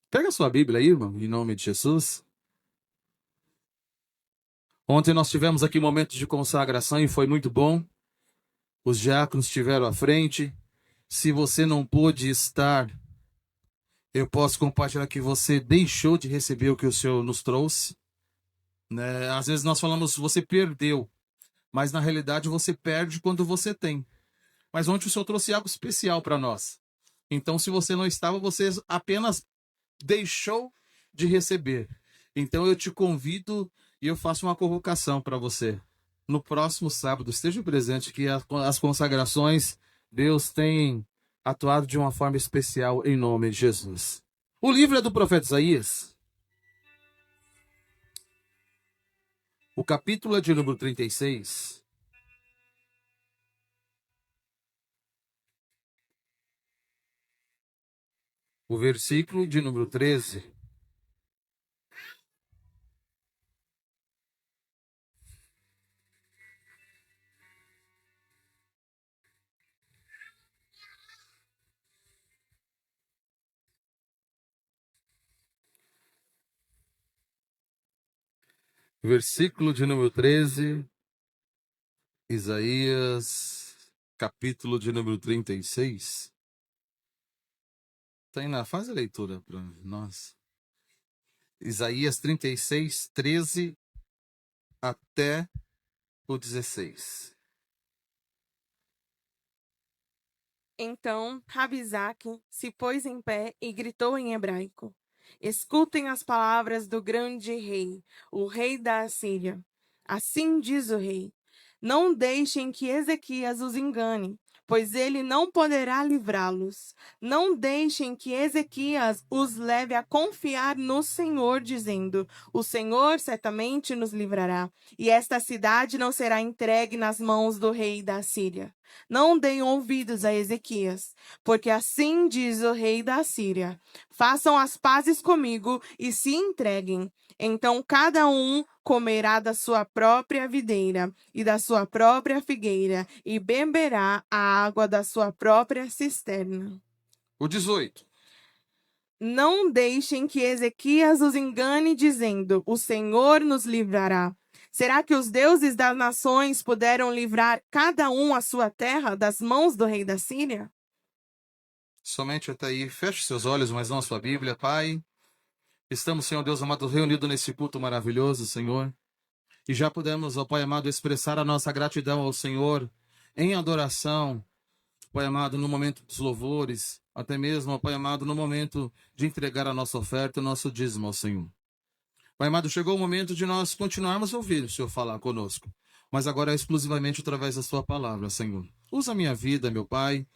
Pega a sua Bíblia aí, irmão, em nome de Jesus. Ontem nós tivemos aqui momentos de consagração e foi muito bom. Os diáconos estiveram à frente. Se você não pôde estar, eu posso compartilhar que você deixou de receber o que o Senhor nos trouxe, né? Às vezes nós falamos, você perdeu, mas na realidade você perde quando você tem. Mas ontem o Senhor trouxe algo especial para nós. Então, se você não estava, você apenas deixou de receber. Então, eu te convido e eu faço uma convocação para você. No próximo sábado, esteja presente, que as consagrações, Deus tem atuado de uma forma especial em nome de Jesus. O livro é do profeta Isaías. O capítulo é de número 36. O versículo de número 13. Versículo de número 13. Isaías, capítulo de número 36. Tainá, faz a leitura para nós. Isaías 36, 13 até o 16. Então Rabizaque se pôs em pé e gritou em hebraico: Escutem as palavras do grande rei, o rei da Assíria. Assim diz o rei: Não deixem que Ezequias os engane, pois ele não poderá livrá-los. Não deixem que Ezequias os leve a confiar no Senhor, dizendo: O Senhor certamente nos livrará, e esta cidade não será entregue nas mãos do rei da Assíria. Não deem ouvidos a Ezequias, porque assim diz o rei da Assíria: Façam as pazes comigo e se entreguem. Então cada um comerá da sua própria videira e da sua própria figueira e beberá a água da sua própria cisterna. O 18. Não deixem que Ezequias os engane, dizendo: O Senhor nos livrará. Será que os deuses das nações puderam livrar cada um a sua terra das mãos do rei da Síria? Somente até aí. Feche seus olhos, mas não a sua Bíblia, Pai. Estamos, Senhor Deus amado, reunidos nesse culto maravilhoso, Senhor. E já podemos, ó Pai amado, expressar a nossa gratidão ao Senhor em adoração, Pai amado, no momento dos louvores, até mesmo, ó Pai amado, no momento de entregar a nossa oferta, o nosso dízimo ao Senhor. Pai amado, chegou o momento de nós continuarmos a ouvir o Senhor falar conosco, mas agora é exclusivamente através da sua palavra, Senhor. Usa a minha vida, meu Pai,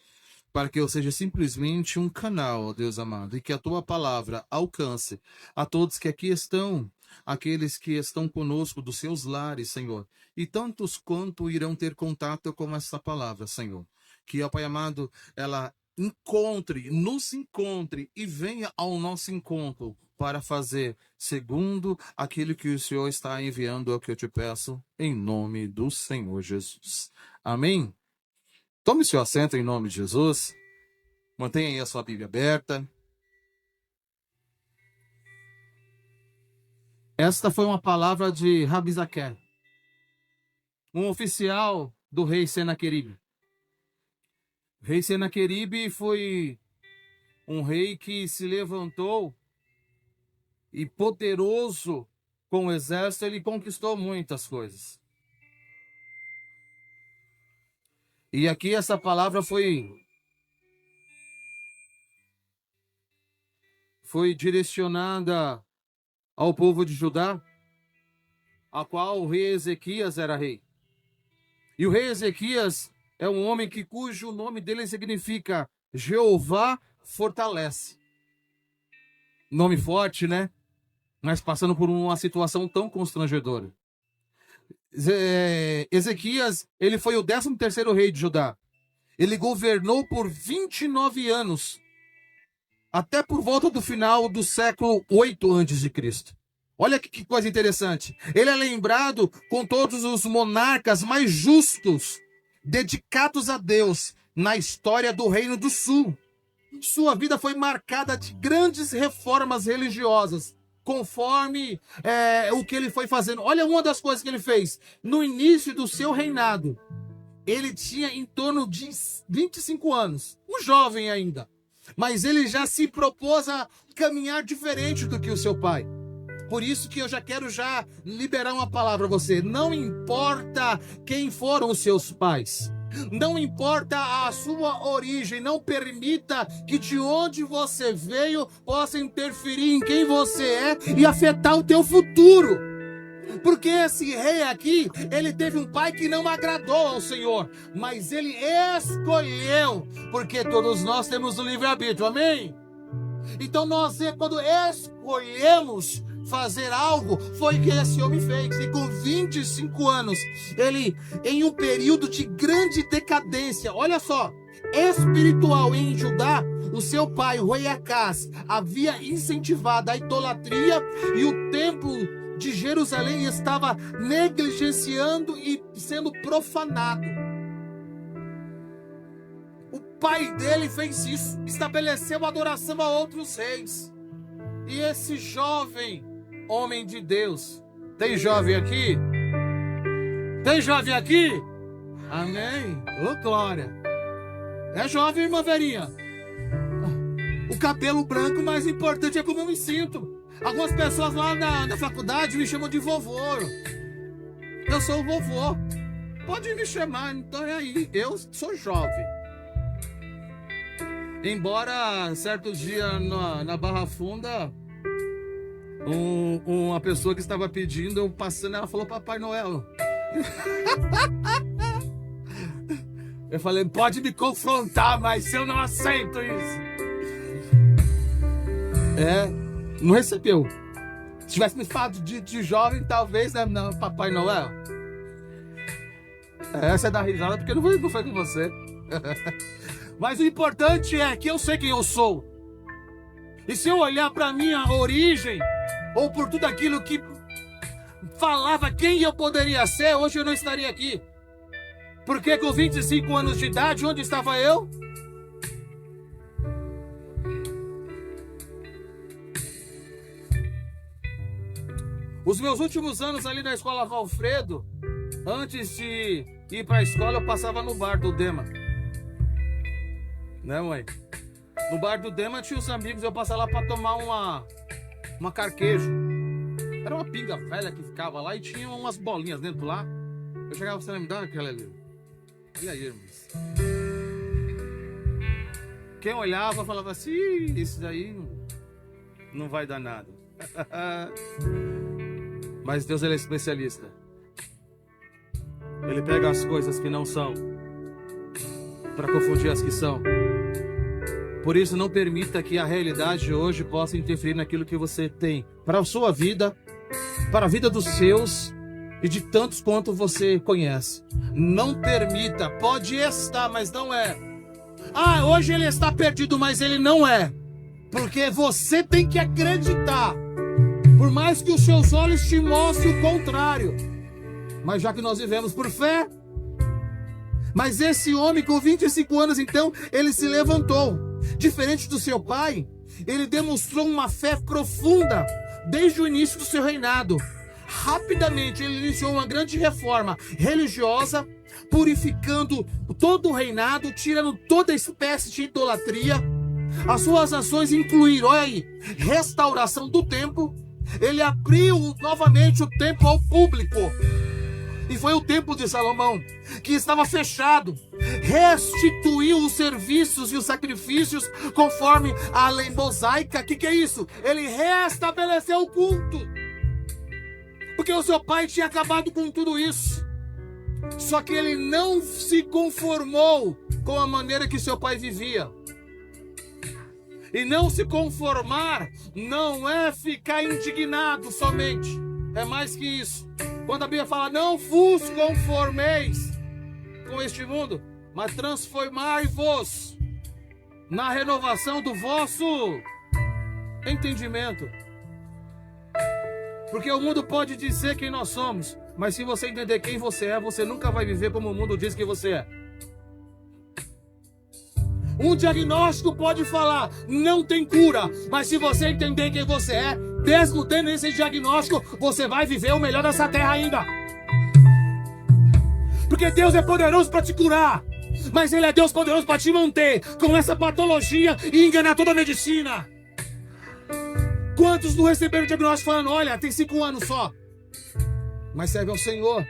para que eu seja simplesmente um canal, ó Deus amado, e que a tua palavra alcance a todos que aqui estão, aqueles que estão conosco dos seus lares, Senhor, e tantos quanto irão ter contato com essa palavra, Senhor. Que, ó Pai amado, ela nos encontre e venha ao nosso encontro para fazer segundo aquilo que o Senhor está enviando, é o que eu te peço, em nome do Senhor Jesus. Amém? Tome seu assento em nome de Jesus. Mantenha aí a sua Bíblia aberta. Esta foi uma palavra de Rabizaque, um oficial do rei Senaqueribe. O rei Senaqueribe foi um rei que se levantou e poderoso com o exército, ele conquistou muitas coisas. E aqui essa palavra foi direcionada ao povo de Judá, a qual o rei Ezequias era rei. E o rei Ezequias é um homem cujo nome dele significa Jeová fortalece. Nome forte, né? Mas passando por uma situação tão constrangedora. Ezequias, ele foi o 13º rei de Judá. Ele governou por 29 anos, até por volta do final do século 8 a.C. Olha que coisa interessante. Ele é lembrado com todos os monarcas mais justos, dedicados a Deus, na história do Reino do Sul. Sua vida foi marcada de grandes reformas religiosas, conforme o que ele foi fazendo. Olha uma das coisas que ele fez. No início do seu reinado, ele tinha em torno de 25 anos, um jovem ainda. Mas ele já se propôs a caminhar diferente do que o seu pai. Por isso que eu já quero liberar uma palavra a você. Não importa quem foram os seus pais. Não importa a sua origem. Não permita que de onde você veio possa interferir em quem você é e afetar o teu futuro. Porque esse rei aqui, ele teve um pai que não agradou ao Senhor, mas ele escolheu, porque todos nós temos o livre-arbítrio, amém? Então nós, quando escolhemos fazer algo, foi o que esse homem fez. E com 25 anos, ele, em um período de grande decadência, olha só, espiritual em Judá, o seu pai, o rei Acás, havia incentivado a idolatria e o templo de Jerusalém estava negligenciando e sendo profanado. O pai dele fez isso, estabeleceu adoração a outros reis. E esse jovem homem de Deus, tem jovem aqui? Tem jovem aqui? Amém? Ô glória! É jovem, irmã Verinha? O cabelo branco, mais importante é como eu me sinto. Algumas pessoas lá na faculdade me chamam de vovô. Eu sou o vovô. Pode me chamar, então é aí. Eu sou jovem. Embora certo dia na Barra Funda, uma pessoa que estava pedindo, eu passando, ela falou: Papai Noel. Eu falei: pode me confrontar, mas eu não aceito isso. Não recebeu. Se tivesse me falado de jovem, talvez, né? Não, Papai Noel. Essa é da risada porque não foi com você. Mas o importante é que eu sei quem eu sou. E se eu olhar para minha origem, ou por tudo aquilo que falava quem eu poderia ser, hoje eu não estaria aqui. Porque com 25 anos de idade, onde estava eu? Os meus últimos anos ali na escola Valfredo, antes de ir para a escola, eu passava no bar do Dema. Né, mãe? No bar do Dema tinha os amigos, eu passava lá para tomar uma carquejo. Era uma pinga velha que ficava lá e tinha umas bolinhas dentro lá. Eu chegava, você me dá aquela ali. E aí, irmãos? Quem olhava falava assim: isso daí não vai dar nada. Mas Deus, ele é especialista. Ele pega as coisas que não são para confundir as que são. Por isso, não permita que a realidade de hoje possa interferir naquilo que você tem para a sua vida, para a vida dos seus e de tantos quanto você conhece. Não permita. Pode estar, mas não é. Hoje ele está perdido, mas ele não é. Porque você tem que acreditar. Por mais que os seus olhos te mostrem o contrário. Mas já que nós vivemos por fé. Mas esse homem com 25 anos, então, ele se levantou. Diferente do seu pai, ele demonstrou uma fé profunda desde o início do seu reinado. Rapidamente ele iniciou uma grande reforma religiosa, purificando todo o reinado, tirando toda espécie de idolatria. As suas ações incluíram, olha aí, restauração do templo. Ele abriu novamente o templo ao público. E foi o templo de Salomão, que estava fechado. Restituiu os serviços e os sacrifícios conforme a lei mosaica. O que é isso? Ele restabeleceu o culto. Porque o seu pai tinha acabado com tudo isso. Só que ele não se conformou com a maneira que seu pai vivia. E não se conformar não é ficar indignado somente. É mais que isso. Quando a Bíblia fala: não vos conformeis com este mundo, mas transformai-vos na renovação do vosso entendimento. Porque o mundo pode dizer quem nós somos, mas se você entender quem você é, você nunca vai viver como o mundo diz que você é. Um diagnóstico pode falar, não tem cura. Mas se você entender quem você é, mesmo tendo esse diagnóstico, você vai viver o melhor dessa terra ainda. Porque Deus é poderoso para te curar. Mas Ele é Deus poderoso para te manter com essa patologia e enganar toda a medicina. Quantos não receberam o diagnóstico falando, olha, tem 5 anos só, mas serve ao Senhor?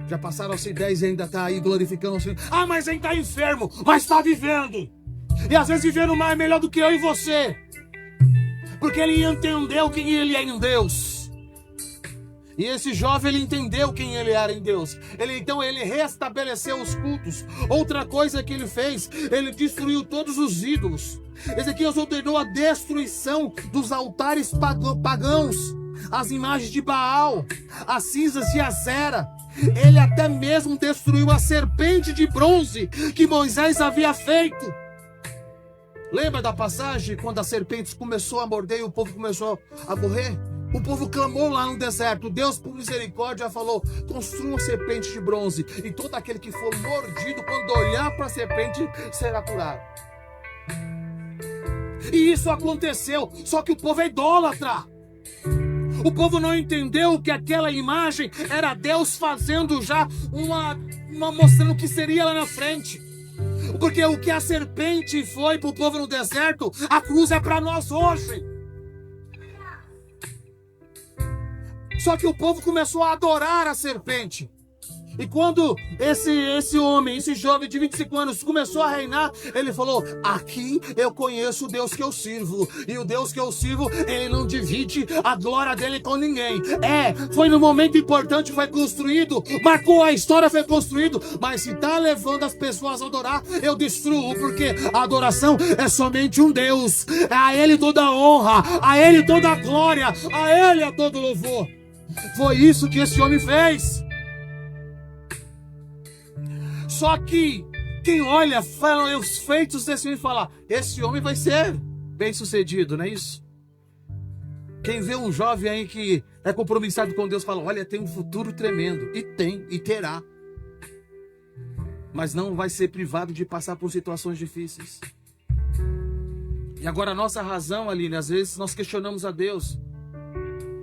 Já passaram-se 10 e ainda está aí glorificando o Senhor. Ah, mas ainda está enfermo, mas está vivendo. E às vezes vivendo mais é melhor do que eu e você. Porque ele entendeu quem ele é em Deus. E esse jovem, ele entendeu quem ele era em Deus. Então ele restabeleceu os cultos. Outra coisa que ele fez, ele destruiu todos os ídolos. Ezequias ordenou a destruição dos altares pagãos, as imagens de Baal, as cinzas de Azera. Ele até mesmo destruiu a serpente de bronze que Moisés havia feito. Lembra da passagem quando a serpente começou a morder e o povo começou a morrer? O povo clamou lá no deserto. Deus, por misericórdia, falou: construa uma serpente de bronze, e todo aquele que for mordido, quando olhar para a serpente, será curado. E isso aconteceu, só que o povo é idólatra. O povo não entendeu que aquela imagem era Deus fazendo já mostrando o que seria lá na frente. Porque o que a serpente foi para o povo no deserto, a cruz é para nós hoje. Só que o povo começou a adorar a serpente. E quando esse homem, esse jovem de 25 anos começou a reinar, ele falou: aqui eu conheço o Deus que eu sirvo. E o Deus que eu sirvo, ele não divide a glória dele com ninguém. Foi no momento importante, foi construído, marcou a história, foi construído. Mas se está levando as pessoas a adorar, eu destruo. Porque a adoração é somente um Deus. É a ele toda a honra, a ele toda a glória, a ele é todo o louvor. Foi isso que esse homem fez. Só que quem olha, fala os feitos desse homem, fala: esse homem vai ser bem sucedido, não é isso? Quem vê um jovem aí que é compromissado com Deus, fala: olha, tem um futuro tremendo. E tem, e terá. Mas não vai ser privado de passar por situações difíceis. E agora a nossa razão, Aline, às vezes nós questionamos a Deus.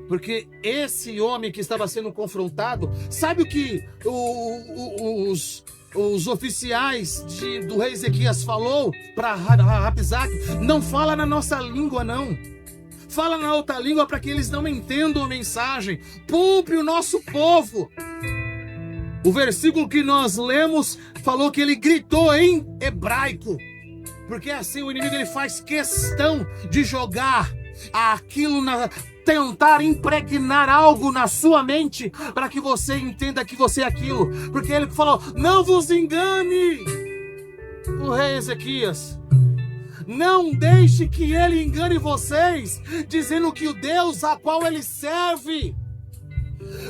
Porque esse homem que estava sendo confrontado, sabe o que os oficiais do rei Ezequias falou para Rabsaque? Não fala na nossa língua, não. Fala na outra língua para que eles não entendam a mensagem. Poupe o nosso povo. O versículo que nós lemos falou que ele gritou em hebraico. Porque assim o inimigo, ele faz questão de jogar aquilo tentar impregnar algo na sua mente para que você entenda que você é aquilo. Porque ele falou: não vos engane, o rei Ezequias. Não deixe que ele engane vocês, dizendo que o Deus a qual ele serve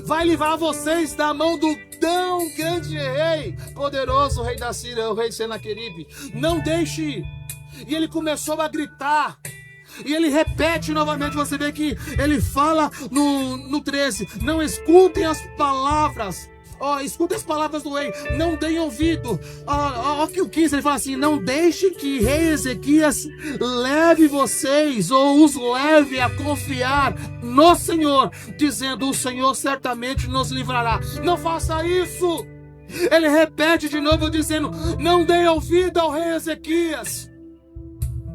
vai livrar vocês da mão do tão grande rei, poderoso rei da Síria, o rei Senaqueribe. Não deixe. E ele começou a gritar. E ele repete novamente, você vê que ele fala no 13: não escutem as palavras. Escutem as palavras do rei, não deem ouvido. Que o 15 ele fala assim: não deixe que rei Ezequias leve vocês, ou os leve a confiar no Senhor, dizendo: o Senhor certamente nos livrará. Não faça isso. Ele repete de novo dizendo: não deem ouvido ao rei Ezequias.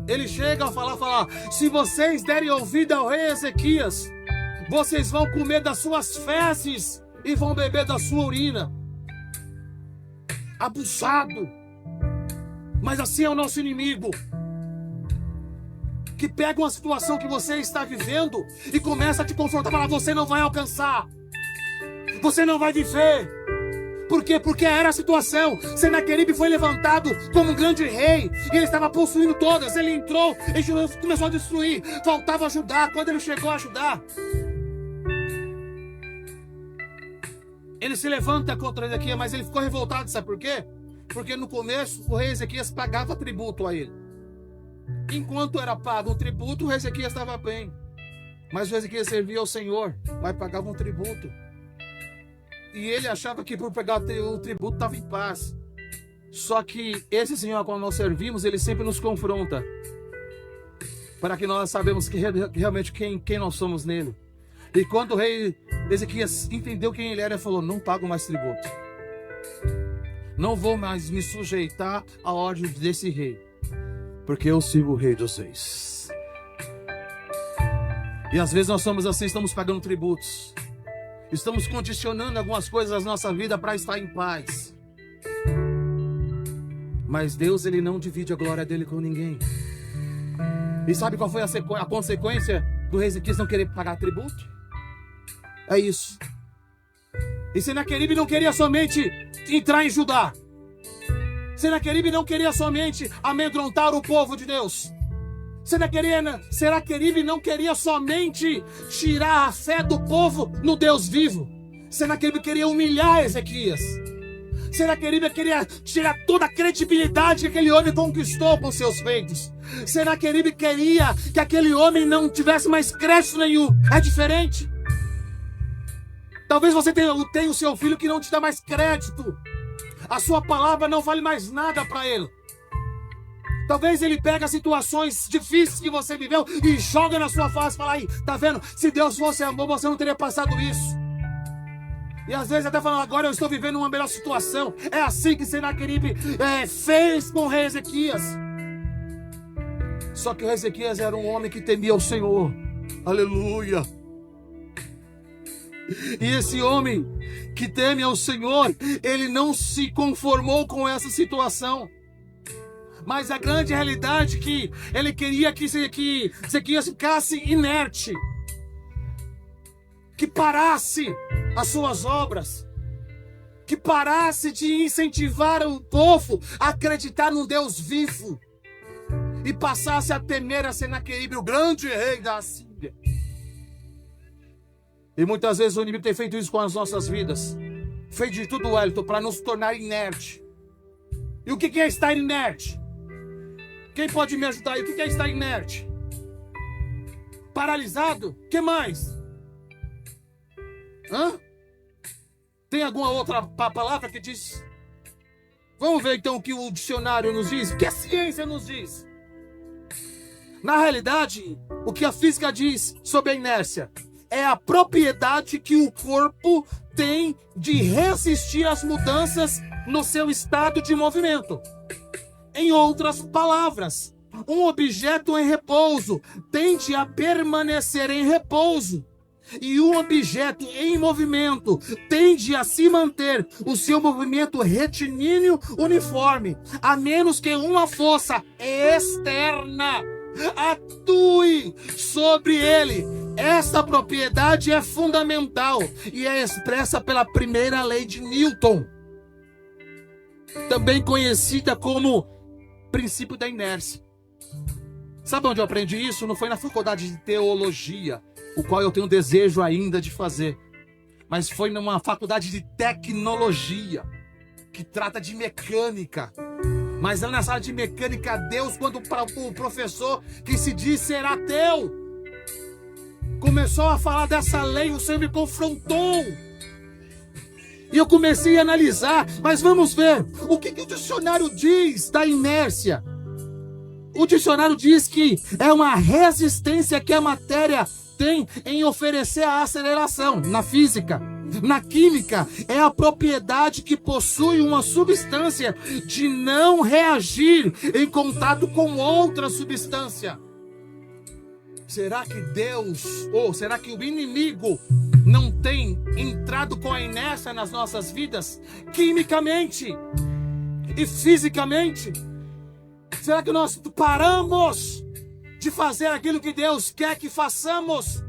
Ele chega a falar: se vocês derem ouvido ao rei Ezequias, vocês vão comer das suas fezes e vão beber da sua urina. Abusado. Mas assim é o nosso inimigo, que pega uma situação que você está vivendo e começa a te confrontar, falar: você não vai alcançar, você não vai viver. Por quê? Porque era a situação. Senaqueribe foi levantado como um grande rei e ele estava possuindo todas. Ele entrou e começou a destruir. Faltava ajudar. Quando ele chegou a ajudar, ele se levanta contra Ezequias, mas ele ficou revoltado. Sabe por quê? Porque no começo o rei Ezequias pagava tributo a ele. Enquanto era pago um tributo, o rei Ezequias estava bem. Mas o Ezequias servia ao Senhor, mas pagava um tributo. E ele achava que por pegar o tributo estava em paz. Só que esse Senhor a qual nós servimos, ele sempre nos confronta, para que nós sabemos que realmente quem nós somos nele. E quando o rei Ezequias entendeu quem ele era, ele falou: não pago mais tributo, não vou mais me sujeitar à ordem desse rei, porque eu sigo o rei dos reis. E às vezes nós somos assim, estamos pagando tributos, estamos condicionando algumas coisas da nossa vida para estar em paz. Mas Deus, ele não divide a glória dele com ninguém. E sabe qual foi a consequência do rei Ezequias não querer pagar tributo? É isso. E Senaqueribe não queria somente entrar em Judá. Senaqueribe não queria somente amedrontar o povo de Deus. Senaqueribe não queria somente tirar a fé do povo no Deus vivo. Senaqueribe queria humilhar Ezequias. Senaqueribe queria tirar toda a credibilidade que aquele homem conquistou com seus feitos. Senaqueribe queria que aquele homem não tivesse mais crédito nenhum. É diferente. Talvez você tenha o seu filho que não te dá mais crédito. A sua palavra não vale mais nada para ele. Talvez ele pega situações difíceis que você viveu e joga na sua face e fala: aí, tá vendo? Se Deus fosse amor, você não teria passado isso. E às vezes até falando: agora eu estou vivendo uma melhor situação. É assim que Senaqueribe fez com o rei Ezequias. Só que o rei Ezequias era um homem que temia o Senhor. Aleluia. E esse homem que teme ao Senhor, ele não se conformou com essa situação. Mas a grande realidade é que ele queria que Ezequias ficasse inerte, que parasse as suas obras, que parasse de incentivar o povo a acreditar num Deus vivo e passasse a temer a Senaqueribe, o grande rei da Assíria. E muitas vezes o inimigo tem feito isso com as nossas vidas. Fez de tudo, Wellington, para nos tornar inerte. E o que é estar inerte? Quem pode me ajudar aí? O que é estar inerte? Paralisado? O que mais? Tem alguma outra palavra que diz? Vamos ver então o que o dicionário nos diz. O que a ciência nos diz? Na realidade, o que a física diz sobre a inércia é a propriedade que o corpo tem de resistir às mudanças no seu estado de movimento. Em outras palavras, um objeto em repouso tende a permanecer em repouso. E um objeto em movimento tende a se manter o seu movimento retilíneo uniforme, a menos que uma força externa atue sobre ele. Esta propriedade é fundamental e é expressa pela primeira lei de Newton, também conhecida como princípio da inércia. Sabe onde eu aprendi isso? Não foi na faculdade de teologia, o qual eu tenho desejo ainda de fazer, mas foi numa faculdade de tecnologia, que trata de mecânica. Mas lá na sala de mecânica, Deus, quando o professor, que se diz ser ateu, começou a falar dessa lei, o Senhor me confrontou. E eu comecei a analisar, mas vamos ver, o que o dicionário diz da inércia? O dicionário diz que é uma resistência que a matéria tem em oferecer a aceleração. Na física, na química, é a propriedade que possui uma substância de não reagir em contato com outra substância. Será que Deus, ou será que o inimigo não tem entrado com a inércia nas nossas vidas, quimicamente e fisicamente? Será que nós paramos de fazer aquilo que Deus quer que façamos?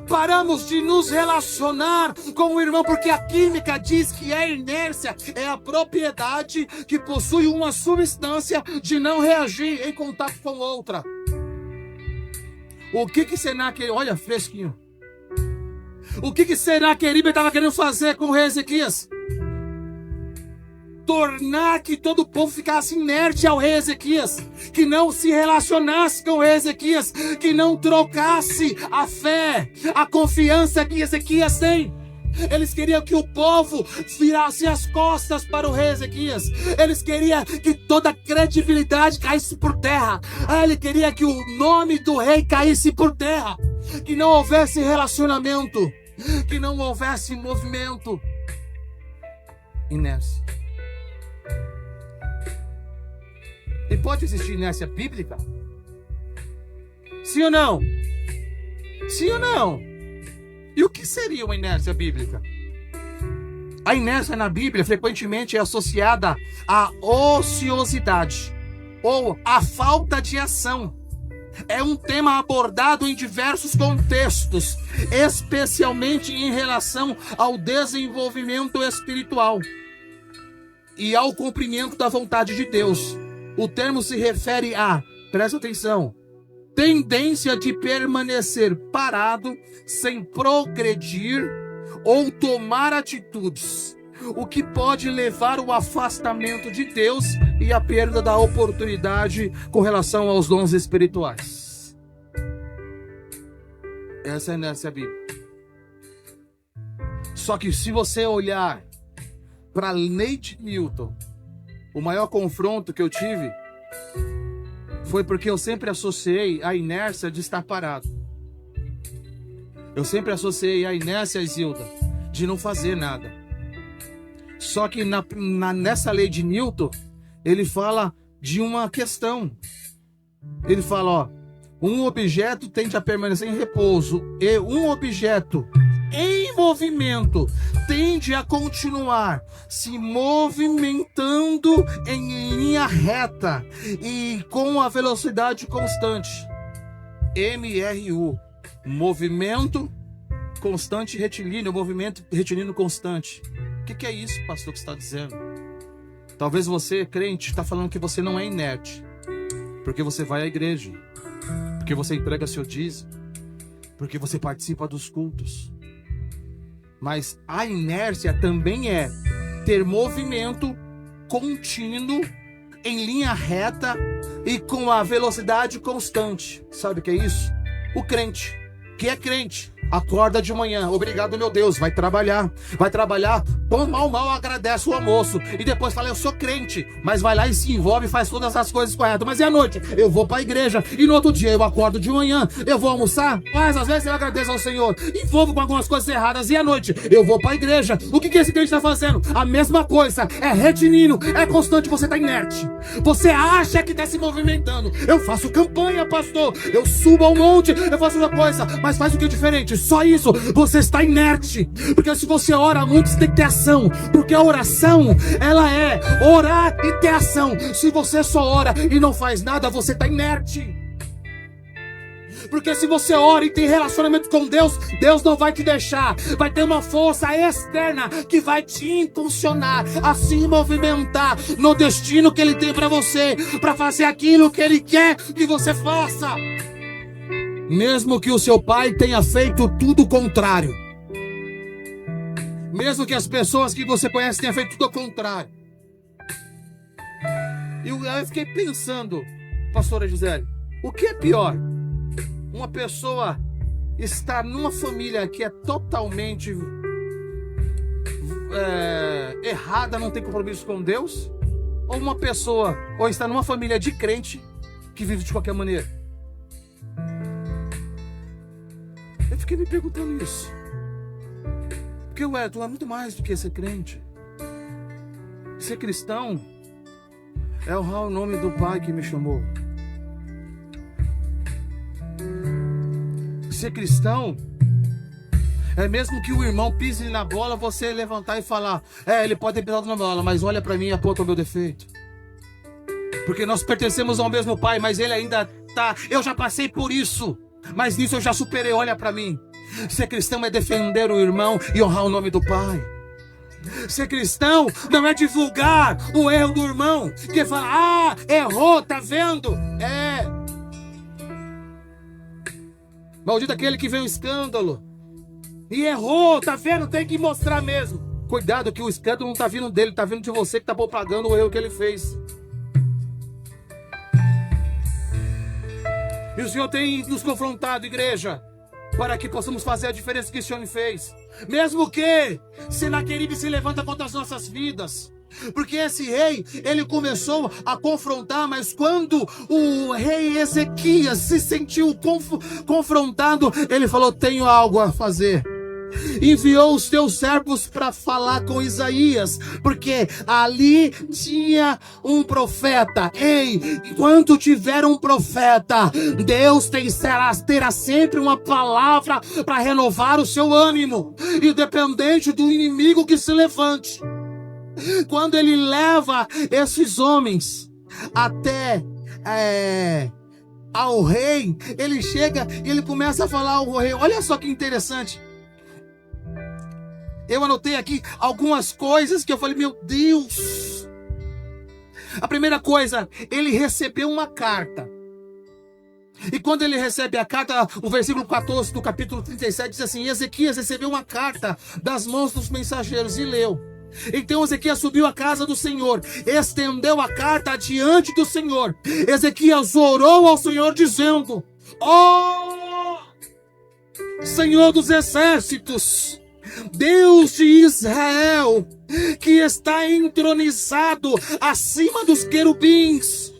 Paramos de nos relacionar com o irmão, porque a química diz que a inércia é a propriedade que possui uma substância de não reagir em contato com outra. O que Senaqueribe, olha fresquinho, o que Senaqueribe estava querendo fazer com o rei Ezequias? Tornar que todo o povo ficasse inerte ao rei Ezequias, que não se relacionasse com o rei Ezequias, que não trocasse a fé, a confiança que Ezequias tem. Eles queriam que o povo virasse as costas para o rei Ezequias. Eles queriam que toda a credibilidade caísse por terra. Ele queria que o nome do rei caísse por terra. Que não houvesse relacionamento. Que não houvesse movimento. Inércia. E pode existir inércia bíblica? Sim ou não? Sim ou não? E o que seria uma inércia bíblica? A inércia na Bíblia frequentemente é associada à ociosidade ou à falta de ação. É um tema abordado em diversos contextos, especialmente em relação ao desenvolvimento espiritual e ao cumprimento da vontade de Deus. O termo se refere a, presta atenção, tendência de permanecer parado, sem progredir ou tomar atitudes, o que pode levar ao afastamento de Deus e à perda da oportunidade com relação aos dons espirituais. Essa é a inércia bíblica. Só que se você olhar para a lei de Newton, o maior confronto que eu tive foi porque eu sempre associei a inércia de estar parado. Eu sempre associei a inércia, Isilda, de não fazer nada. Só que nessa lei de Newton, ele fala de uma questão. Ele fala, ó, um objeto tende a permanecer em repouso e um objeto em movimento tende a continuar se movimentando em linha reta e com a velocidade constante. MRU, movimento constante retilíneo, movimento retilíneo constante. O que é isso, pastor, que você está dizendo? Talvez você, crente, está falando que você não é inerte, porque você vai à igreja, porque você entrega seu dízimo, porque você participa dos cultos. Mas a inércia também é ter movimento contínuo em linha reta e com a velocidade constante. Sabe o que é isso? O crente, que é crente, acorda de manhã, obrigado meu Deus, vai trabalhar, mal agradece o almoço e depois fala, eu sou crente, mas vai lá e se envolve e faz todas as coisas corretas. Mas e à noite? Eu vou para a igreja e no outro dia eu acordo de manhã, eu vou almoçar, mas às vezes eu agradeço ao Senhor, envolvo com algumas coisas erradas e à noite eu vou para a igreja. O que esse crente está fazendo? A mesma coisa, é retilíneo, é constante, você está inerte, você acha que está se movimentando. Eu faço campanha, pastor, eu subo ao monte, eu faço uma coisa, mas faz o que é diferente? Só isso, você está inerte. Porque se você ora muito, você tem que ter ação. Porque a oração, ela é orar e ter ação. Se você só ora e não faz nada, você está inerte. Porque se você ora e tem relacionamento com Deus, Deus não vai te deixar. Vai ter uma força externa que vai te impulsionar a se movimentar no destino que Ele tem para você, para fazer aquilo que Ele quer que você faça. Mesmo que o seu pai tenha feito tudo o contrário. Mesmo que as pessoas que você conhece tenham feito tudo o contrário. E eu fiquei pensando, pastora Gisele, o que é pior? Uma pessoa estar numa família que é totalmente errada, não tem compromisso com Deus? Ou uma pessoa, ou estar numa família de crente que vive de qualquer maneira? Eu fiquei me perguntando isso. Porque, tu é muito mais do que ser crente. Ser cristão é honrar o nome do Pai que me chamou. Ser cristão é mesmo que o irmão pise na bola, você levantar e falar, ele pode ter pisado na bola, mas olha pra mim e aponta o meu defeito. Porque nós pertencemos ao mesmo Pai, mas Ele ainda tá, eu já passei por isso, mas nisso eu já superei, olha pra mim. Ser cristão é defender o irmão e honrar o nome do Pai. Ser cristão não é divulgar o erro do irmão, que fala, errou, tá vendo? Maldito aquele que vê um escândalo e errou, tá vendo? Tem que mostrar mesmo. Cuidado que o escândalo não tá vindo dele, tá vindo de você que tá propagando o erro que ele fez. E o Senhor tem nos confrontado, igreja. para que possamos fazer a diferença que esse homem fez. Mesmo que Senaqueribe se levanta contra as nossas vidas. Porque esse rei, ele começou a confrontar, mas quando o rei Ezequias se sentiu confrontado, ele falou: tenho algo a fazer. Enviou os teus servos para falar com Isaías, porque ali tinha um profeta. Ei, enquanto tiver um profeta, Deus terá sempre uma palavra para renovar o seu ânimo, independente do inimigo que se levante. Quando ele leva esses homens até ao rei, ele chega e ele começa a falar ao rei. Olha só que interessante. Eu anotei aqui algumas coisas que eu falei: meu Deus. A primeira coisa, ele recebeu uma carta. E quando ele recebe a carta, o versículo 14 do capítulo 37 diz assim: Ezequias recebeu uma carta das mãos dos mensageiros e leu. Então Ezequias subiu à casa do Senhor, estendeu a carta diante do Senhor. Ezequias orou ao Senhor dizendo: ó Senhor dos exércitos, Deus de Israel, que está entronizado acima dos querubins,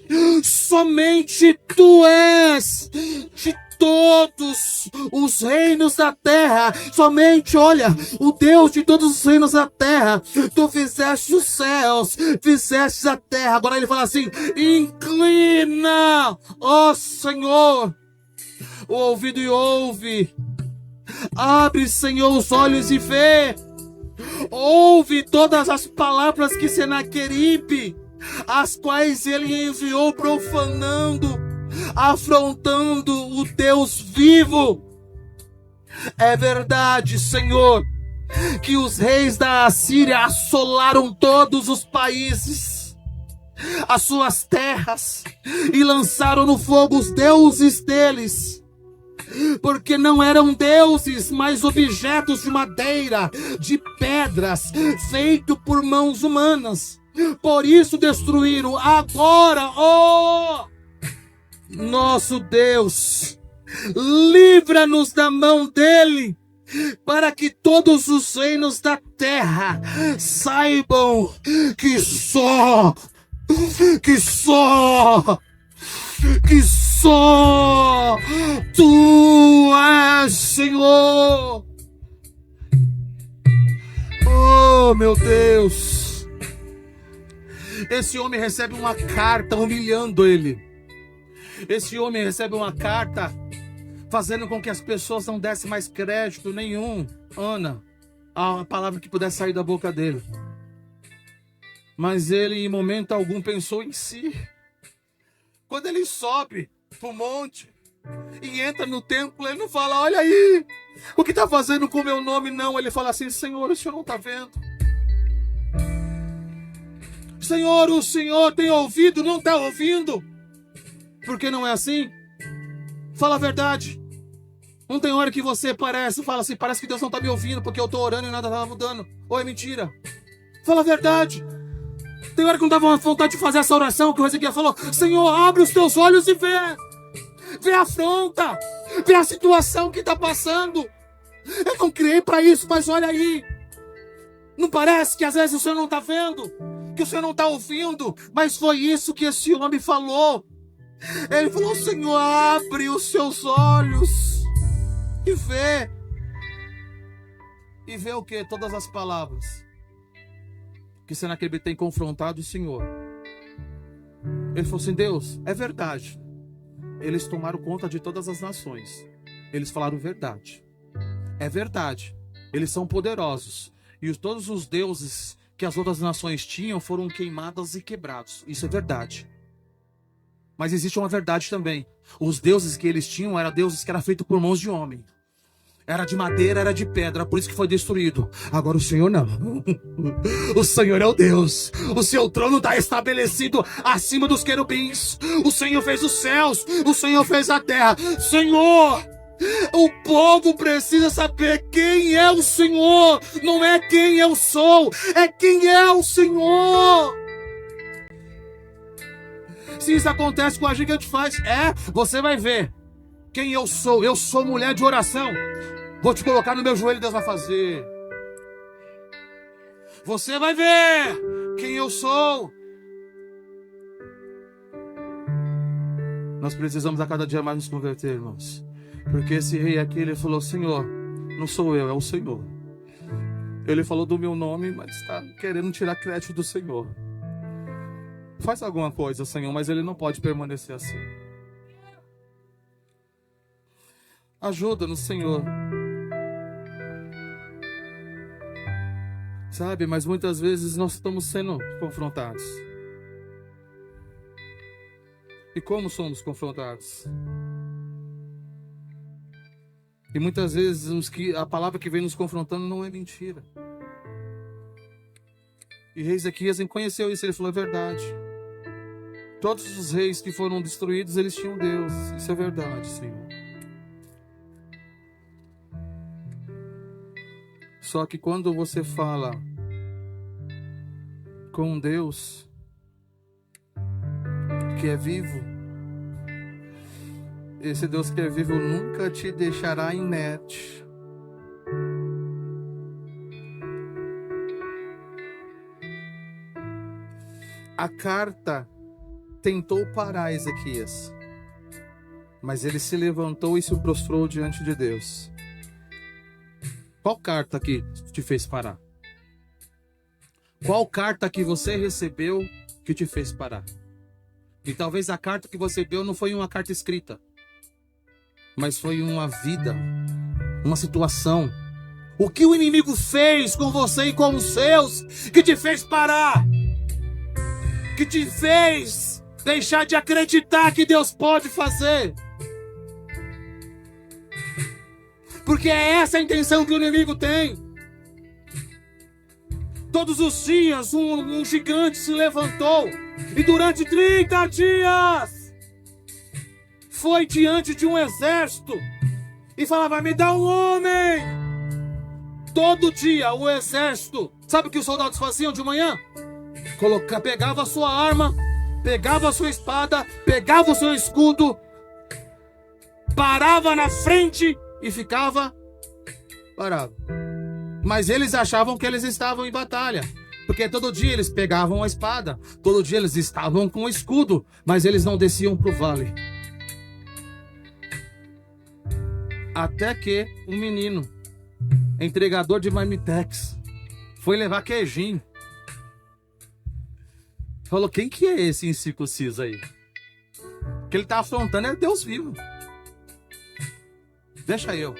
somente tu és de todos os reinos da terra, somente, olha, o Deus de todos os reinos da terra. Tu fizeste os céus, fizeste a terra. Agora ele fala assim: inclina, ó Senhor, o ouvido e ouve. Abre, Senhor, os olhos e vê. Ouve todas as palavras que Senaqueribe, as quais ele enviou profanando, afrontando o Deus vivo. É verdade, Senhor, que os reis da Assíria assolaram todos os países, as suas terras, e lançaram no fogo os deuses deles, porque não eram deuses, mas objetos de madeira, de pedras, feito por mãos humanas. Por isso destruíram. Agora, ó nosso Deus, livra-nos da mão dele, para que todos os reinos da terra saibam que só tu és Senhor. Oh, meu Deus. Esse homem recebe uma carta humilhando ele. Esse homem recebe uma carta fazendo com que as pessoas não dessem mais crédito nenhum, Ana, a palavra que pudesse sair da boca dele. Mas ele, em momento algum, pensou em si. Quando ele sobe pro monte e entra no templo, ele não fala: olha aí, o que está fazendo com o meu nome? Não, ele fala assim: Senhor, o Senhor não está vendo? Senhor, o Senhor tem ouvido, não está ouvindo? Porque não é assim? Fala a verdade. Não tem hora que você fala assim: parece que Deus não está me ouvindo porque eu estou orando e nada está mudando. Ou é mentira? Fala a verdade. Tem hora que não dava vontade de fazer essa oração que o Ezequiel falou: Senhor, abre os teus olhos e vê. Vê a afronta. Vê a situação que está passando. Eu não criei para isso, mas olha aí. Não parece que às vezes o Senhor não está vendo? Que o Senhor não está ouvindo? Mas foi isso que esse homem falou. Ele falou: Senhor, abre os seus olhos e vê. E vê o quê? Todas as palavras que Senaqueribe tem confrontado o Senhor. Ele falou assim: Deus, é verdade. Eles tomaram conta de todas as nações. Eles falaram verdade. É verdade. Eles são poderosos. E todos os deuses que as outras nações tinham foram queimados e quebrados. Isso é verdade. Mas existe uma verdade também. Os deuses que eles tinham eram deuses que eram feitos por mãos de homem. Era de madeira, era de pedra, por isso que foi destruído. Agora o Senhor não. O Senhor é o Deus. O seu trono está estabelecido acima dos querubins. O Senhor fez os céus. O Senhor fez a terra. Senhor, o povo precisa saber quem é o Senhor. Não é quem eu sou, é quem é o Senhor. Se isso acontece com a gente, o que a gente faz? Você vai ver quem eu sou. Eu sou mulher de oração. Vou te colocar no meu joelho e Deus vai fazer. Você vai ver quem eu sou. Nós precisamos a cada dia mais nos converter, irmãos. Porque esse rei aqui, ele falou: Senhor, não sou eu, é o Senhor. Ele falou do meu nome, mas está querendo tirar crédito do Senhor. Faz alguma coisa, Senhor, mas ele não pode permanecer assim. Ajuda-nos, Senhor. Sabe, mas muitas vezes nós estamos sendo confrontados. E como somos confrontados? E muitas vezes a palavra que vem nos confrontando não é mentira. E rei Ezequias conheceu isso, ele falou: é verdade. Todos os reis que foram destruídos, eles tinham Deus. Isso é verdade, Senhor. Só que quando você fala com Deus que é vivo, esse Deus que é vivo nunca te deixará inerte. A carta tentou parar Ezequias, mas ele se levantou e se prostrou diante de Deus. Qual carta que te fez parar? Qual carta que você recebeu que te fez parar? E talvez a carta que você deu não foi uma carta escrita, mas foi uma vida, uma situação. O que o inimigo fez com você e com os seus que te fez parar? Que te fez deixar de acreditar que Deus pode fazer? Porque é essa a intenção que o inimigo tem. Todos os dias um gigante se levantou e durante 30 dias foi diante de um exército e falava: me dá um homem. Todo dia o exército, sabe o que os soldados faziam de manhã? Pegava a sua arma, pegava a sua espada, pegava o seu escudo, parava na frente e ficava parado. Mas eles achavam que eles estavam em batalha, porque todo dia eles pegavam a espada, todo dia eles estavam com o escudo, mas eles não desciam para o vale. Até que um menino, entregador de marmitex, foi levar queijinho. Falou: quem que é esse incircunciso aí? O que ele está afrontando é Deus vivo. Deixa eu.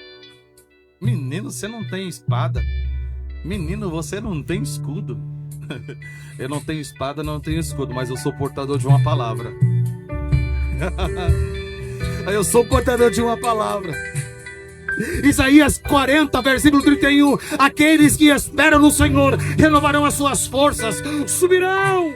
Menino, você não tem espada. Menino, você não tem escudo. Eu não tenho espada, não tenho escudo, mas eu sou portador de uma palavra. Eu sou portador de uma palavra. Isaías 40, versículo 31. Aqueles que esperam no Senhor renovarão as suas forças, subirão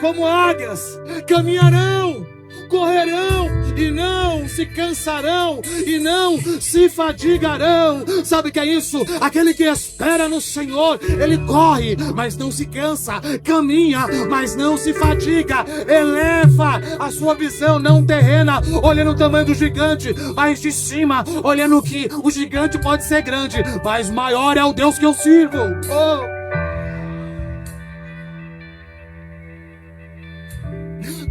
como águias, caminharão, correrão e não se cansarão e não se fadigarão. Sabe o que é isso? Aquele que espera no Senhor, ele corre, mas não se cansa, caminha, mas não se fadiga, eleva a sua visão não terrena, olhando o tamanho do gigante, mas de cima, olhando que o gigante pode ser grande, mas maior é o Deus que eu sirvo.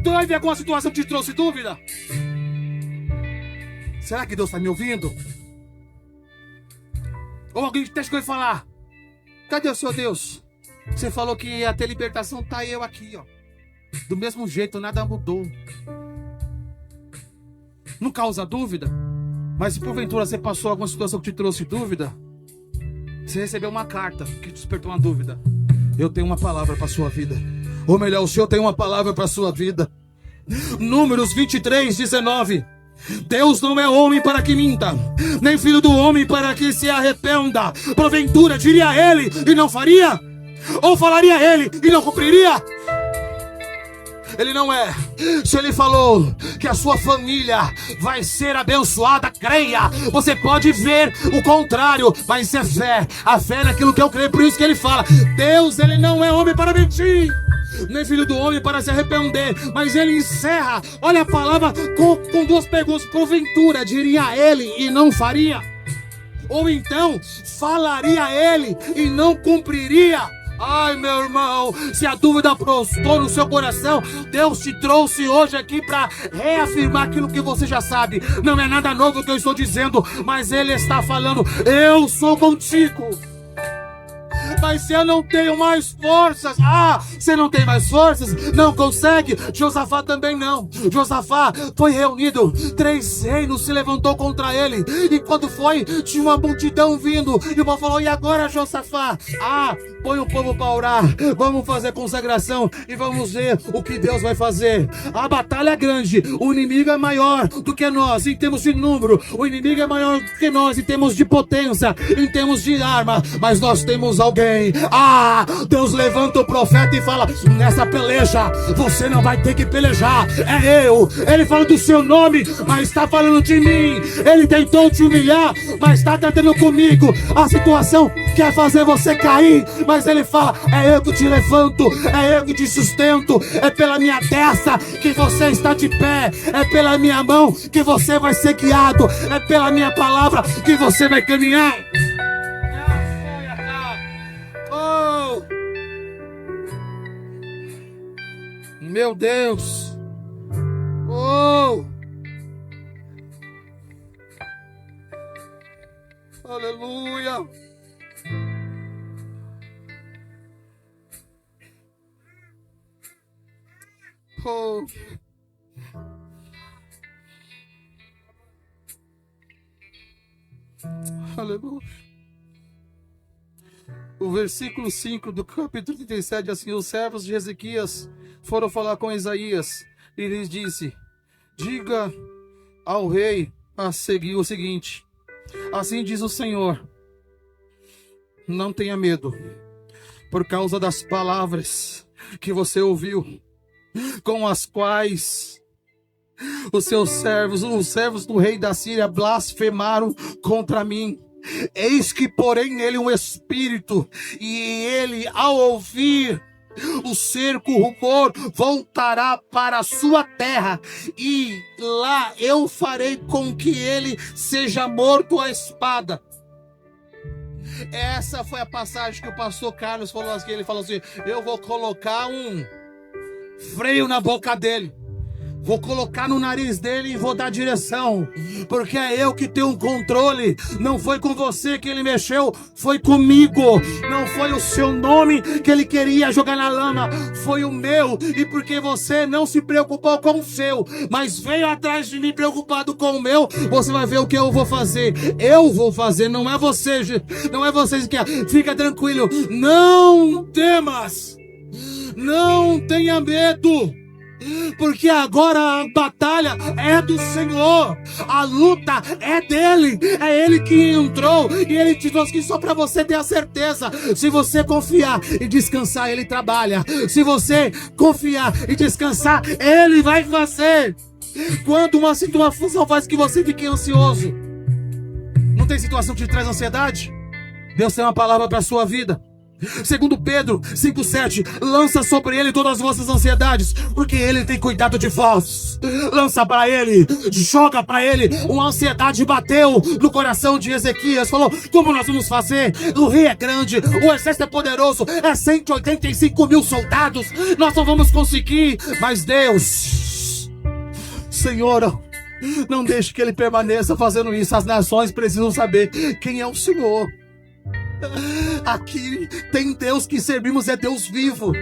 Teve alguma situação que te trouxe dúvida? Será que Deus está me ouvindo? Ou alguém até chegou a falar: cadê o seu Deus? Você falou que ia ter libertação, tá eu aqui, ó. Do mesmo jeito, nada mudou. Não causa dúvida? Mas se porventura você passou alguma situação que te trouxe dúvida, você recebeu uma carta que te despertou uma dúvida. Eu tenho uma palavra para a sua vida. Ou melhor, o Senhor tem uma palavra para a sua vida. Números 23, 19. Deus não é homem para que minta, nem filho do homem para que se arrependa. Porventura diria ele e não faria? Ou falaria ele e não cumpriria? Ele não é. Se ele falou que a sua família vai ser abençoada, creia. Você pode ver o contrário, mas isso é fé. A fé é naquilo que eu creio, por isso que ele fala: Deus, ele não é homem para mentir, nem filho do homem para se arrepender. Mas ele encerra, olha a palavra, com duas perguntas. Porventura diria ele e não faria? Ou então falaria ele e não cumpriria? Ai, meu irmão, se a dúvida prostou no seu coração, Deus te trouxe hoje aqui para reafirmar aquilo que você já sabe. Não é nada novo que eu estou dizendo, mas Ele está falando: eu sou contigo. Mas se eu não tenho mais forças, você não tem mais forças? Não consegue? Josafá também não. Josafá foi reunido, 3 reinos se levantou contra ele. E quando foi, tinha uma multidão vindo. E o povo falou: e agora, Josafá? Põe o povo para orar, vamos fazer consagração e vamos ver o que Deus vai fazer. A batalha é grande, o inimigo é maior do que nós em termos de número, o inimigo é maior do que nós em termos de potência, em termos de arma, mas nós temos alguém. Deus levanta o profeta e fala: nessa peleja você não vai ter que pelejar, é eu. Ele fala do seu nome, mas está falando de mim. Ele tentou te humilhar, mas está tratando comigo. A situação quer fazer você cair, mas ele fala: é eu que te levanto, é eu que te sustento, é pela minha destra que você está de pé, é pela minha mão que você vai ser guiado, é pela minha palavra que você vai caminhar. Meu Deus! Aleluia! Aleluia! O versículo 5 do capítulo 37, assim: os servos de Ezequias foram falar com Isaías e lhes disse: diga ao rei a seguir o seguinte: assim diz o Senhor, não tenha medo por causa das palavras que você ouviu, com as quais os seus servos, os servos do rei da Síria, blasfemaram contra mim. Eis que porém nele um espírito, e ele, ao ouvir o cerco, o rumor, voltará para a sua terra, e lá eu farei com que ele seja morto à espada. Essa foi a passagem que o pastor Carlos falou aqui. Ele falou assim: eu vou colocar um freio na boca dele, vou colocar no nariz dele e vou dar direção, porque é eu que tenho um controle. Não foi com você que ele mexeu, foi comigo. Não foi o seu nome que ele queria jogar na lama, foi o meu. E porque você não se preocupou com o seu, mas veio atrás de mim preocupado com o meu, você vai ver o que eu vou fazer. Eu vou fazer, não é você, não é vocês que... Fica tranquilo, não temas, não tenha medo, porque agora a batalha é do Senhor, a luta é dele, é ele que entrou e ele te trouxe aqui só para você ter a certeza. Se você confiar e descansar, ele trabalha. Se você confiar e descansar, ele vai fazer. Quando uma situação faz que você fique ansioso, não tem situação que te traz ansiedade? Deus tem uma palavra para a sua vida. Segundo Pedro 5,7: lança sobre ele todas as vossas ansiedades, porque ele tem cuidado de vós. Lança para ele, joga para ele. Uma ansiedade bateu no coração de Ezequias. Falou: como nós vamos fazer? O rei é grande, o exército é poderoso, é 185 mil soldados, nós não vamos conseguir. Mas Deus, Senhor, não deixe que ele permaneça fazendo isso. As nações precisam saber quem é o Senhor. Aqui tem Deus que servimos, é Deus vivo,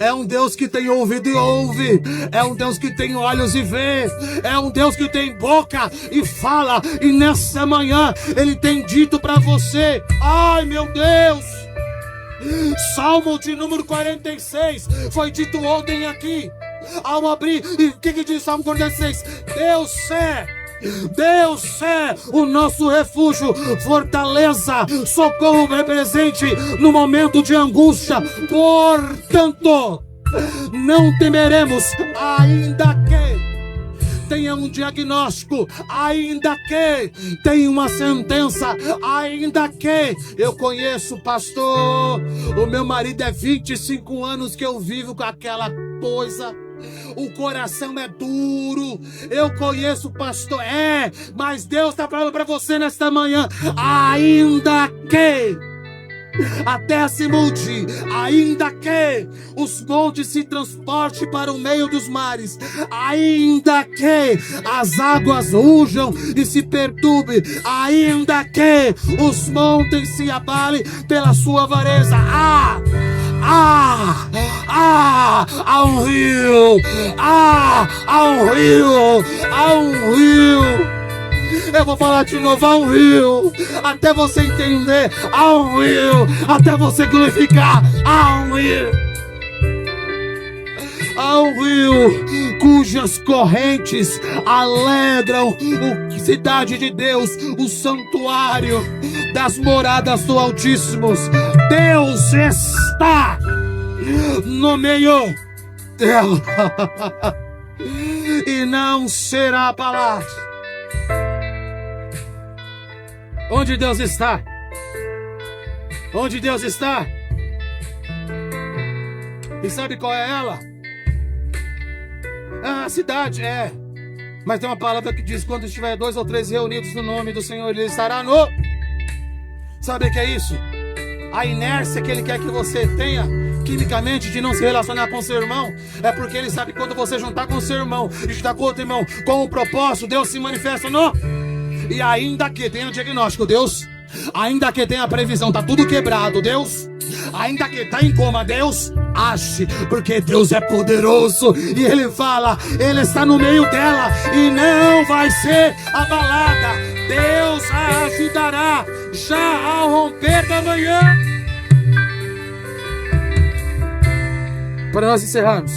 é um Deus que tem ouvido e ouve, é um Deus que tem olhos e vê, é um Deus que tem boca e fala. E nessa manhã Ele tem dito para você: ai meu Deus, Salmo de número 46 foi dito ontem aqui ao abrir. E o que diz Salmo 46? Deus é o nosso refúgio, fortaleza, socorro presente no momento de angústia. Portanto, não temeremos, ainda que tenha um diagnóstico, ainda que tenha uma sentença, ainda que eu conheço, pastor, o meu marido é 25 anos que eu vivo com aquela coisa. O coração é duro. Eu conheço, pastor. Mas Deus está falando para você nesta manhã. Ainda que a terra se mude, ainda que os montes se transportem para o meio dos mares, ainda que as águas rujam e se perturbem, ainda que os montes se abalem pela sua avareza, há um rio, há um rio, há um rio. Eu vou falar de novo, há um rio, até você entender, há um rio, até você glorificar, há um rio. Há um rio cujas correntes alegram a cidade de Deus, o santuário das moradas do Altíssimo. Deus está no meio dela e não será abalado. Onde Deus está? Onde Deus está? E sabe qual é ela? A cidade, Mas tem uma palavra que diz: quando estiver 2 ou 3 reunidos no nome do Senhor, Ele estará no... Sabe o que é isso? A inércia que Ele quer que você tenha quimicamente de não se relacionar com o seu irmão, é porque Ele sabe que quando você juntar com o seu irmão e juntar com outro irmão com o propósito, Deus se manifesta no... E ainda que tenha o diagnóstico, Deus, ainda que tenha a previsão, tá tudo quebrado, Deus, ainda que tá em coma, Deus, age, porque Deus é poderoso e Ele fala, Ele está no meio dela e não vai ser abalada. Deus a ajudará já ao romper da manhã. Para nós encerrarmos,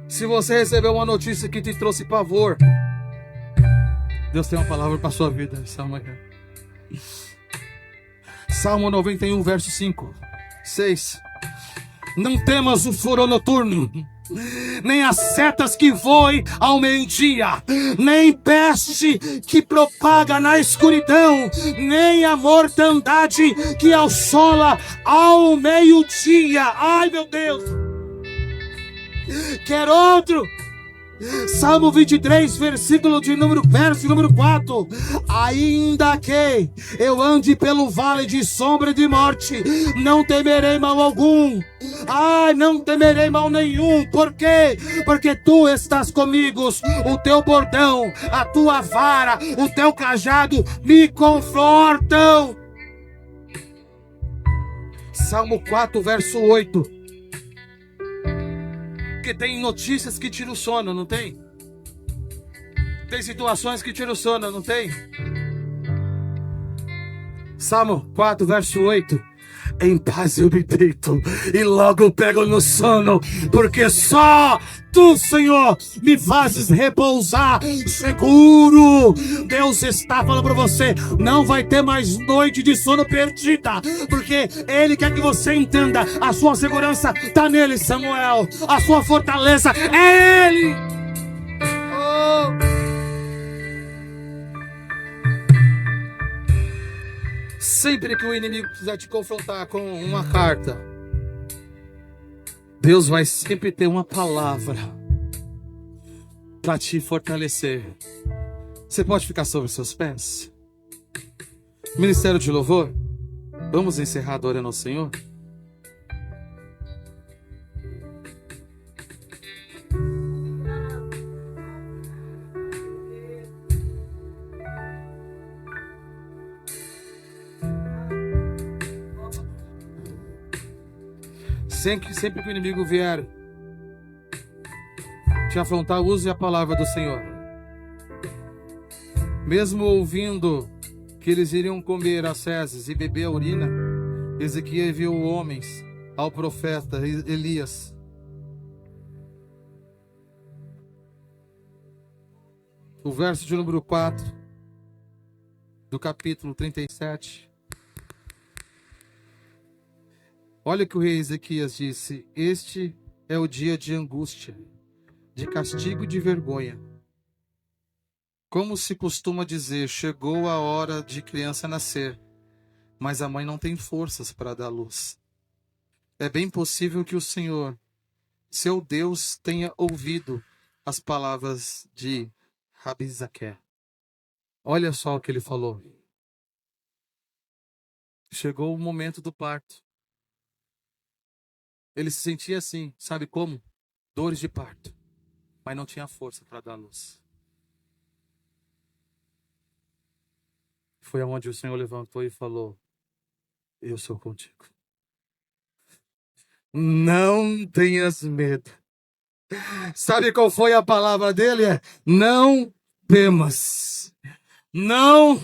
se você recebeu uma notícia que te trouxe pavor, Deus tem uma palavra para a sua vida essa manhã. Salmo 91, verso 5, 6. Não temas o furor noturno, nem as setas que voem ao meio-dia, nem peste que propaga na escuridão, nem a mortandade que assola ao meio-dia. Ai, meu Deus! Quer outro? Salmo 23, verso número 4. Ainda que eu ande pelo vale de sombra e de morte, não temerei mal algum. Não temerei mal nenhum. Por quê? Porque tu estás comigo. O teu bordão, a tua vara, o teu cajado me confortam. Salmo 4, verso 8. Porque tem notícias que tiram o sono, não tem? Tem situações que tiram o sono, não tem? Salmo 4, verso 8. Em paz eu me deito e logo pego no sono, porque só tu, Senhor, me fazes repousar seguro. Deus está falando para você, não vai ter mais noite de sono perdida, porque Ele quer que você entenda, a sua segurança está nele, Samuel, a sua fortaleza é Ele. Sempre que o inimigo quiser te confrontar com uma carta, Deus vai sempre ter uma palavra para te fortalecer. Você pode ficar sobre os seus pés? Ministério de louvor, vamos encerrar adorando ao Senhor? Sempre que o inimigo vier te afrontar, use a palavra do Senhor. Mesmo ouvindo que eles iriam comer as fezes e beber a urina, Ezequiel enviou homens ao profeta Elias. O verso de número 4 do capítulo 37. Olha o que o rei Ezequias disse: este é o dia de angústia, de castigo e de vergonha, Como se costuma dizer, chegou a hora de criança nascer, mas a mãe não tem forças para dar luz. É bem possível que o Senhor, seu Deus, tenha ouvido as palavras de Rabi Zaqueu. Olha só o que ele falou. Chegou o momento do parto. Ele se sentia assim, sabe como? Dores de parto, mas não tinha força para dar luz. Foi aonde o Senhor levantou e falou: eu sou contigo. Não tenhas medo. Sabe qual foi a palavra dele? Não temas. Não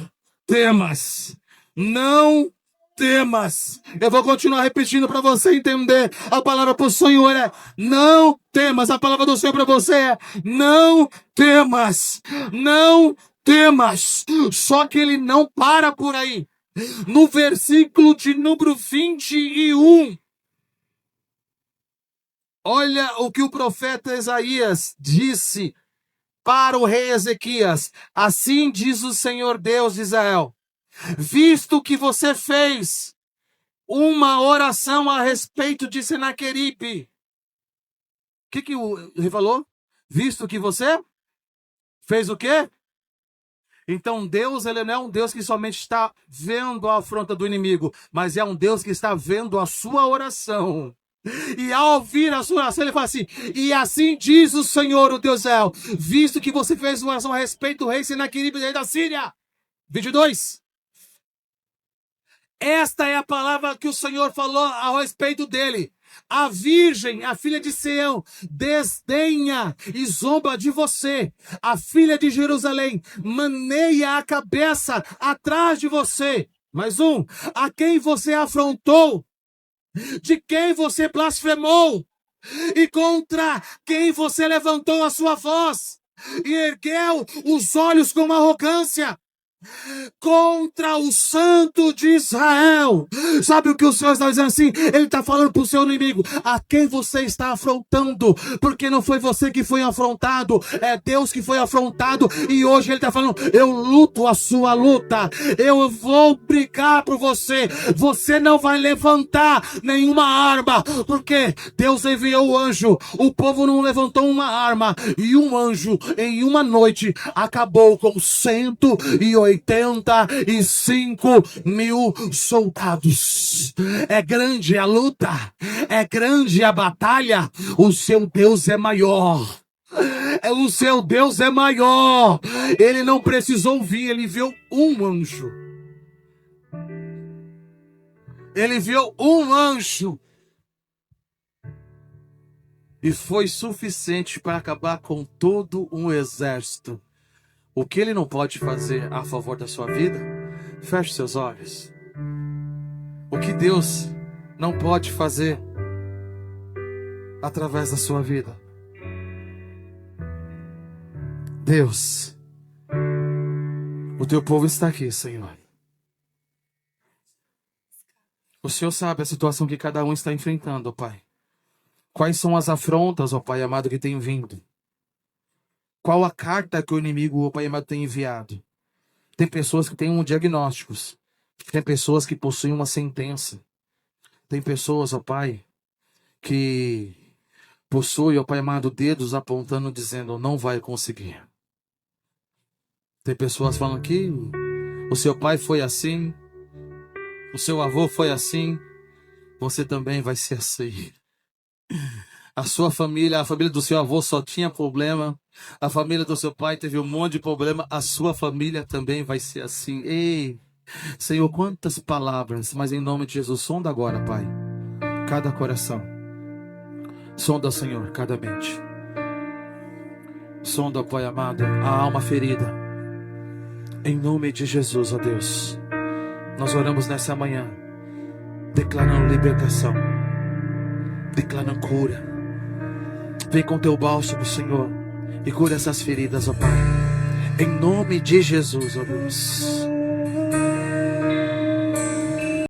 temas. Não temas. Eu vou continuar repetindo para você entender. A palavra para o Senhor é não temas. A palavra do Senhor para você é não temas. Não temas. Só que ele não para por aí. No versículo de número 21, olha o que o profeta Isaías disse para o rei Ezequias. Assim diz o Senhor Deus de Israel: visto que você fez uma oração a respeito de Senaqueribe. O que o rei falou? Visto que você fez o quê? Então Deus, ele não é um Deus que somente está vendo a afronta do inimigo, mas é um Deus que está vendo a sua oração. E ao ouvir a sua oração, ele fala assim: e assim diz o Senhor, o Deus Israel, visto que você fez uma oração a respeito do rei Senaqueribe, rei da Síria. 22. Esta é a palavra que o Senhor falou a respeito dele. A virgem, a filha de Sião, desdenha e zomba de você. A filha de Jerusalém maneia a cabeça atrás de você. Mais um. A quem você afrontou, de quem você blasfemou, e contra quem você levantou a sua voz e ergueu os olhos com arrogância, contra o Santo de Israel. Sabe o que o Senhor está dizendo assim? Ele está falando para o seu inimigo: a quem você está afrontando, porque não foi você que foi afrontado, é Deus que foi afrontado. E hoje ele está falando: eu luto a sua luta, eu vou brigar por você, você não vai levantar nenhuma arma, porque Deus enviou o anjo. O povo não levantou uma arma, e um anjo em uma noite acabou com 185 mil soldados. É grande a luta, é grande a batalha. O seu Deus é maior. O seu Deus é maior. Ele não precisou vir, ele viu um anjo. Ele viu um anjo. E foi suficiente para acabar com todo um exército. O que ele não pode fazer a favor da sua vida? Feche seus olhos. O que Deus não pode fazer através da sua vida? Deus, o teu povo está aqui, Senhor. O Senhor sabe a situação que cada um está enfrentando, ó Pai. Quais são as afrontas, ó Pai amado, que tem vindo? Qual a carta que o inimigo, ó Pai amado, tem enviado? Tem pessoas que têm diagnósticos. Tem pessoas que possuem uma sentença. Tem pessoas, ó Pai, que possuem, ó Pai amado, dedos apontando, dizendo: não vai conseguir. Tem pessoas falando que o seu pai foi assim, o seu avô foi assim, você também vai ser assim. A sua família, a família do seu avô só tinha problema. A família do seu pai teve um monte de problema. A sua família também vai ser assim. Ei, Senhor, quantas palavras. Mas em nome de Jesus, sonda agora, Pai, cada coração. Sonda, Senhor, cada mente. Sonda, Pai amado, a alma ferida. Em nome de Jesus, ó Deus, nós oramos nessa manhã, declarando libertação, declarando cura. Vem com teu bálsamo, Senhor, e cura essas feridas, ó Pai. Em nome de Jesus, ó Deus.